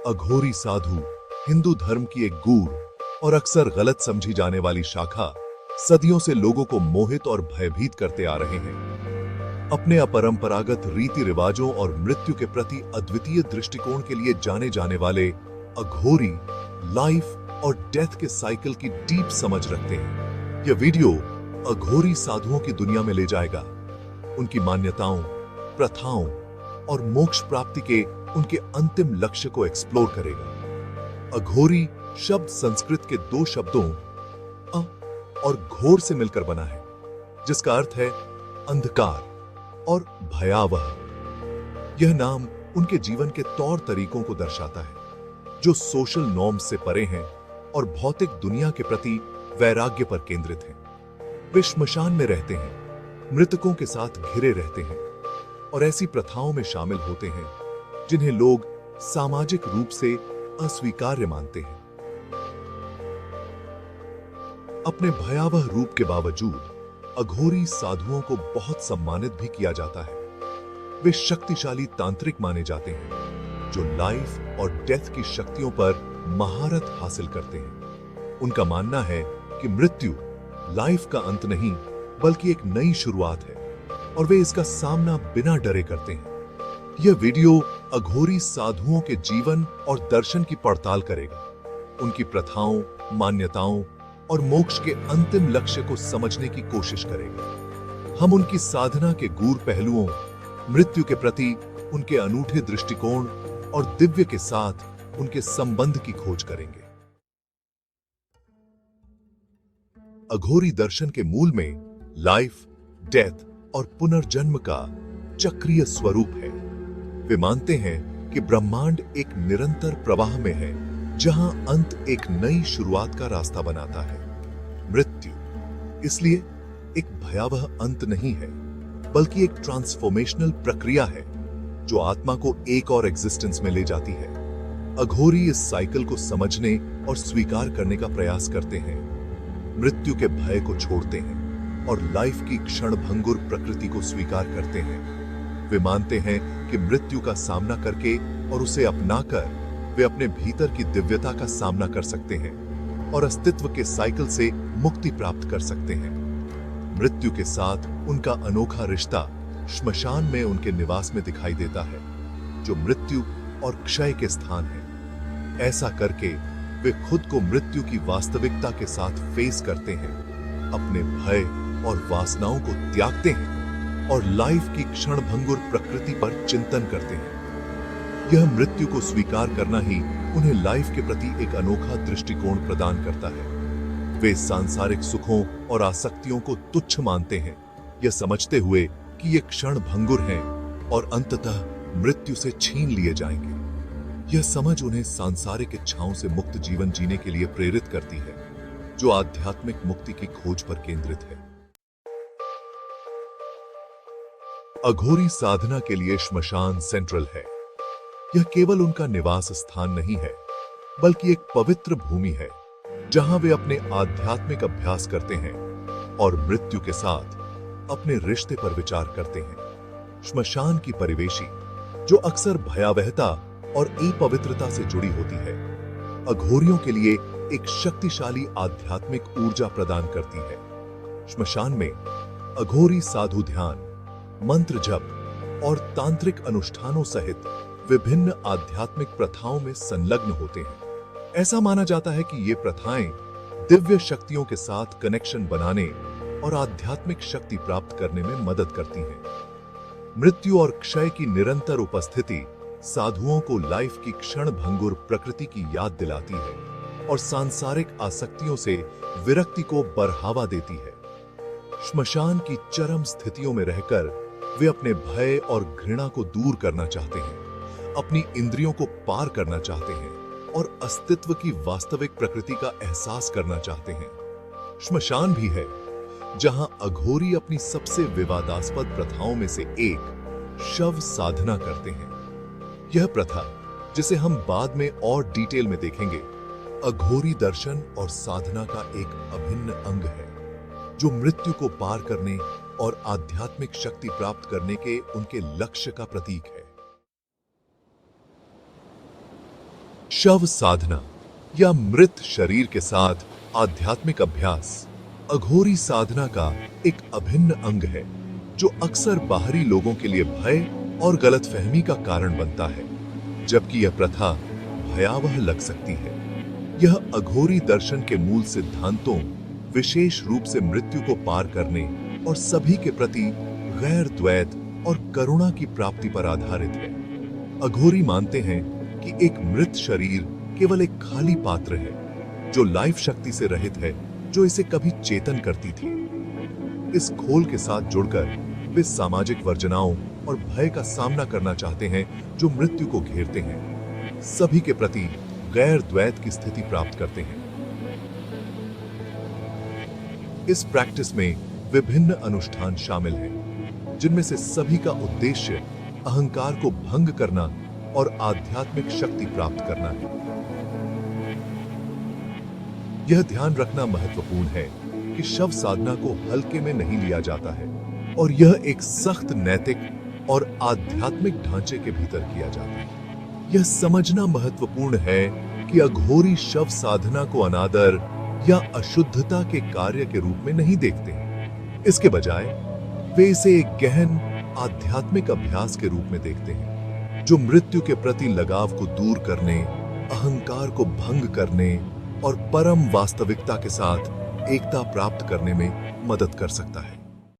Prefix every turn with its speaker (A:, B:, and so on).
A: अघोरी साधु हिंदू धर्म की एक गूढ़ और अक्सर गलत समझी जाने वाली शाखा सदियों से लोगों को मोहित और भयभीत करते आ रहे हैं। अपने अपरंपरागत रीति रिवाजों और मृत्यु के प्रति अद्वितीय दृष्टिकोण के लिए जाने जाने वाले अघोरी लाइफ और डेथ के साइकिल की डीप समझ रखते हैं। यह वीडियो अघोरी साधुओं की दुनिया में ले जाएगा, उनकी मान्यताओं, प्रथाओं और मोक्ष प्राप्ति के उनके अंतिम लक्ष्य को एक्सप्लोर करेगा। अघोरी शब्द संस्कृत के दो शब्दों अ और घोर से मिलकर बना है, जिसका अर्थ है अंधकार और भयावह। यह नाम उनके जीवन के तौर तरीकों को दर्शाता है, जो सोशल नॉर्म्स से परे हैं और भौतिक दुनिया के प्रति वैराग्य पर केंद्रित हैं। वे श्मशान में रहते हैं, मृतकों के साथ घिरे रहते हैं और ऐसी प्रथाओं में शामिल होते हैं जिन्हें लोग सामाजिक रूप से अस्वीकार्य मानते हैं। अपने भयावह रूप के बावजूद अघोरी साधुओं को बहुत सम्मानित भी किया जाता है। वे शक्तिशाली तांत्रिक माने जाते हैं, जो लाइफ और डेथ की शक्तियों पर महारत हासिल करते हैं। उनका मानना है कि मृत्यु लाइफ का अंत नहीं, बल्कि एक नई शुरुआत है और वे इसका सामना बिना डरे करते हैं। यह वीडियो अघोरी साधुओं के जीवन और दर्शन की पड़ताल करेगा, उनकी प्रथाओं, मान्यताओं और मोक्ष के अंतिम लक्ष्य को समझने की कोशिश करेगा। हम उनकी साधना के गूढ़ पहलुओं, मृत्यु के प्रति उनके अनूठे दृष्टिकोण और दिव्य के साथ उनके संबंध की खोज करेंगे। अघोरी दर्शन के मूल में लाइफ, डेथ और पुनर्जन्म का चक्रीय स्वरूप है। वे मानते हैं कि ब्रह्मांड एक निरंतर प्रवाह में है, जहां अंत एक नई शुरुआत का रास्ता बनाता है। मृत्यु इसलिए एक भयावह अंत नहीं है, बल्कि एक ट्रांसफॉर्मेशनल प्रक्रिया है जो आत्मा को एक और एग्जिस्टेंस में ले जाती है। अघोरी इस साइकिल को समझने और स्वीकार करने का प्रयास करते हैं, मृत्यु के भय को छोड़ते हैं और लाइफ की क्षणभंगुर प्रकृति को स्वीकार करते हैं। वे मानते हैं कि मृत्यु का सामना करके और उसे अपनाकर वे अपने भीतर की दिव्यता का सामना कर सकते हैं और अस्तित्व के साइकिल से मुक्ति प्राप्त कर सकते हैं। मृत्यु के साथ उनका अनोखा रिश्ता श्मशान में उनके निवास में दिखाई देता है, जो मृत्यु और क्षय के स्थान है। ऐसा करके वे खुद को मृत्यु की वास्तविकता के साथ फेस करते हैं, अपने भय और वासनाओं को त्यागते हैं और लाइफ की क्षणभंगुर प्रकृति पर चिंतन करते हैं। यह मृत्यु को स्वीकार करना ही उन्हें लाइफ के प्रति एक अनोखा दृष्टिकोण प्रदान करता है। वे सांसारिक सुखों और आसक्तियों को तुच्छ मानते हैं, यह समझते हुए कि ये क्षणभंगुर हैं और अंततः मृत्यु से छीन लिए जाएंगे। यह समझ उन्हें सांसारिक इच्छाओं से मुक्त जीवन जीने के लिए प्रेरित करती है, जो आध्यात्मिक मुक्ति की खोज पर केंद्रित है। अघोरी साधना के लिए श्मशान सेंट्रल है। यह केवल उनका निवास स्थान नहीं है, बल्कि एक पवित्र भूमि है जहां वे अपने आध्यात्मिक अभ्यास करते हैं और मृत्यु के साथ अपने रिश्ते पर विचार करते हैं। श्मशान की परिवेशी, जो अक्सर भयावहता और अपवित्रता से जुड़ी होती है, अघोरियों के लिए एक शक्तिशाली आध्यात्मिक ऊर्जा प्रदान करती है। श्मशान में अघोरी साधु ध्यान, मंत्र जप और तांत्रिक अनुष्ठानों सहित विभिन्न आध्यात्मिक प्रथाओं में संलग्न होते हैं। ऐसा माना जाता है कि ये प्रथाएं दिव्य शक्तियों के साथ कनेक्शन बनाने और आध्यात्मिक शक्ति प्राप्त करने में मदद करती हैं। मृत्यु और क्षय की निरंतर उपस्थिति साधुओं को लाइफ की क्षणभंगुर प्रकृति की याद दिलाती है और सांसारिक आसक्तियों से विरक्ति को बढ़ावा देती है। श्मशान की चरम स्थितियों में रहकर वे अपने भय और घृणा को दूर करना चाहते हैं, अपनी इंद्रियों को पार करना चाहते हैं और अस्तित्व की वास्तविक प्रकृति का एहसास करना चाहते हैं। श्मशान भी है जहां अघोरी अपनी सबसे विवादास्पद प्रथाओं में से एक शव साधना करते हैं। यह प्रथा, जिसे हम बाद में और डिटेल में देखेंगे, अघोरी दर्शन और साधना का एक अभिन्न अंग है, जो मृत्यु को पार करने और आध्यात्मिक शक्ति प्राप्त करने के उनके लक्ष्य का प्रतीक है। शव साधना या मृत शरीर के साथ आध्यात्मिक अभ्यास अघोरी साधना का एक अभिन्न अंग है, जो अक्सर बाहरी लोगों के लिए भय और गलतफहमी का कारण बनता है, जबकि यह प्रथा भयावह लग सकती है। यह अघोरी दर्शन के मूल सिद्धांतों, विशेष रूप से मृत्यु को पार करने और सभी के प्रति गैर द्वैत और करुणा की प्राप्ति पर आधारित है। अघोरी मानते हैं कि एक मृत शरीर केवल एक खाली पात्र है, जो लाइफ शक्ति से रहित है, जो इसे कभी चेतन करती थी। इस खोल के साथ जुड़कर वे सामाजिक वर्जनाओं और भय का सामना करना चाहते हैं, जो मृत्यु को घेरते हैं, सभी के प्रति गैर द्वैत की स्थिति प्राप्त करते हैं। इस प्रैक्टिस में विभिन्न अनुष्ठान शामिल हैं, जिनमें से सभी का उद्देश्य अहंकार को भंग करना और आध्यात्मिक शक्ति प्राप्त करना है। यह ध्यान रखना महत्वपूर्ण है कि शव साधना को हल्के में नहीं लिया जाता है और यह एक सख्त नैतिक और आध्यात्मिक ढांचे के भीतर किया जाता है। यह समझना महत्वपूर्ण है कि अघोरी शव साधना को अनादर या अशुद्धता के कार्य के रूप में नहीं देखते हैं। इसके बजाय वे इसे एक गहन आध्यात्मिक अभ्यास के रूप में देखते हैं, जो मृत्यु के प्रति लगाव को दूर करने, अहंकार को भंग करने और परम वास्तविकता के साथ एकता प्राप्त करने में मदद कर सकता है।